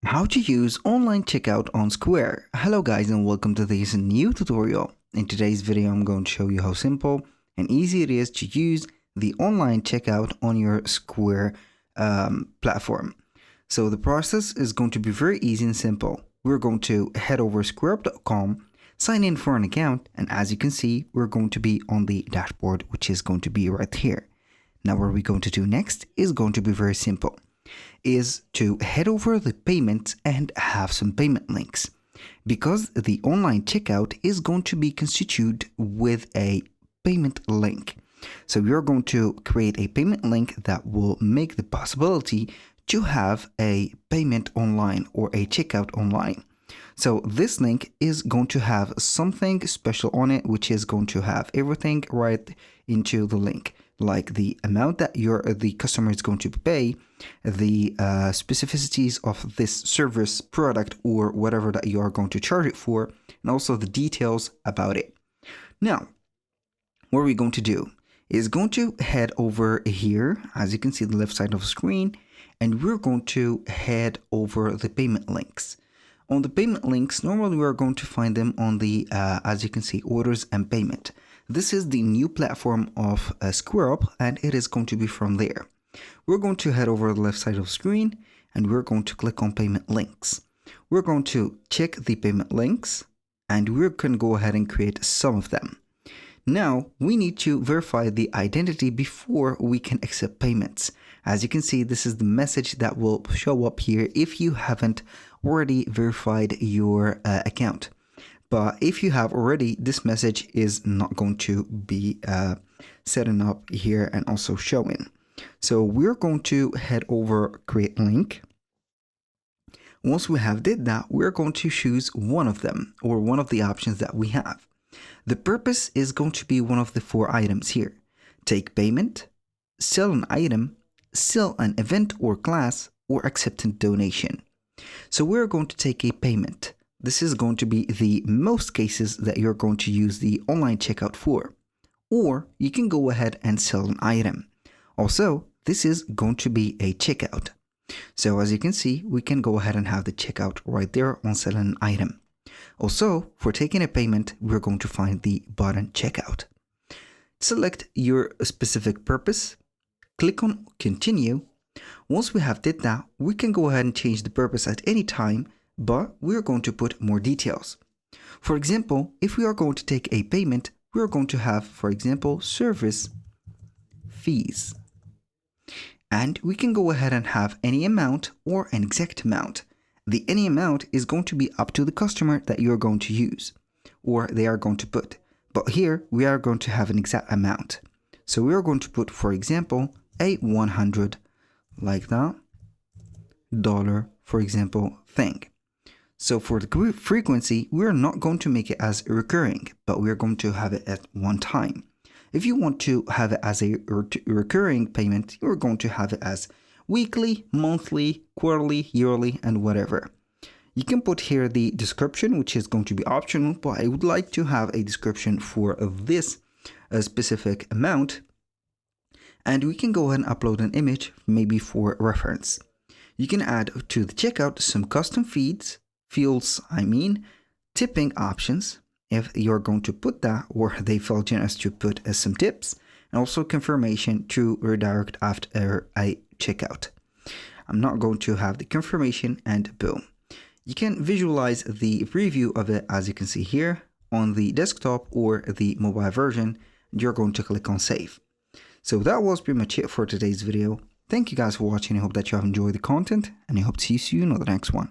How to use online checkout on Square. Hello guys and welcome to this new tutorial. In today's video I'm going to show you how simple and easy it is to use the online checkout on your Square platform. So the process is going to be very easy and simple. We're going to head over squareup.com, sign in for an account, and as you can see we're going to be on the dashboard, which is going to be right here. Now what we're going to do next is going to be very simple. Is to head over the payments and have some payment links, because the online checkout is going to be constituted with a payment link. So you're going to create a payment link that will make the possibility to have a payment online or a checkout online. So this link is going to have something special on it, which is going to have everything right into the link, like the amount that the customer is going to pay, the specificities of this service, product, or whatever that you are going to charge it for, and also the details about it. Now, what we're going to do is going to head over here, as you can see the left side of the screen, and we're going to head over the payment links. On the payment links, normally we are going to find them on the, as you can see, orders and payment. This is the new platform of SquareUp, and it is going to be from there. We're going to head over the left side of the screen, and we're going to click on payment links. We're going to check the payment links, and we're going to go ahead and create some of them. Now, we need to verify the identity before we can accept payments. As you can see, this is the message that will show up here if you haven't already verified your account. But if you have already, this message is not going to be setting up here and also showing. So we're going to head over create link. Once we have did that, we're going to choose one of them, or one of the options that we have. The purpose is going to be one of the 4 items here: take payment, sell an item, sell an event or class, or accept a donation. So we're going to take a payment. This is going to be the most cases that you're going to use the online checkout for. Or you can go ahead and sell an item. Also, this is going to be a checkout. So as you can see, we can go ahead and have the checkout right there on selling an item. Also, for taking a payment, we're going to find the button checkout. Select your specific purpose, click on continue. Once we have did that, we can go ahead and change the purpose at any time, but we're going to put more details. For example, if we are going to take a payment, we're going to have, for example, service fees. And we can go ahead and have any amount or an exact amount. The any amount is going to be up to the customer that you're going to use, or they are going to put. But here we are going to have an exact amount. So we are going to put, for example, a 100 like that dollar, for example, thing. So for the frequency, we're not going to make it as recurring, but we're going to have it at one time. If you want to have it as a recurring payment, you're going to have it as weekly, monthly, quarterly, yearly, and whatever. You can put here the description, which is going to be optional, but I would like to have a description for this specific amount. And we can go ahead and upload an image, maybe for reference. You can add to the checkout some custom fields, tipping options, if you're going to put that, or they felt generous to put some tips, and also confirmation to redirect after a checkout. I'm not going to have the confirmation, and boom. You can visualize the preview of it, as you can see here, on the desktop or the mobile version. You're going to click on save. So that was pretty much it for today's video. Thank you guys for watching. I hope that you have enjoyed the content, and I hope to see you soon on the next one.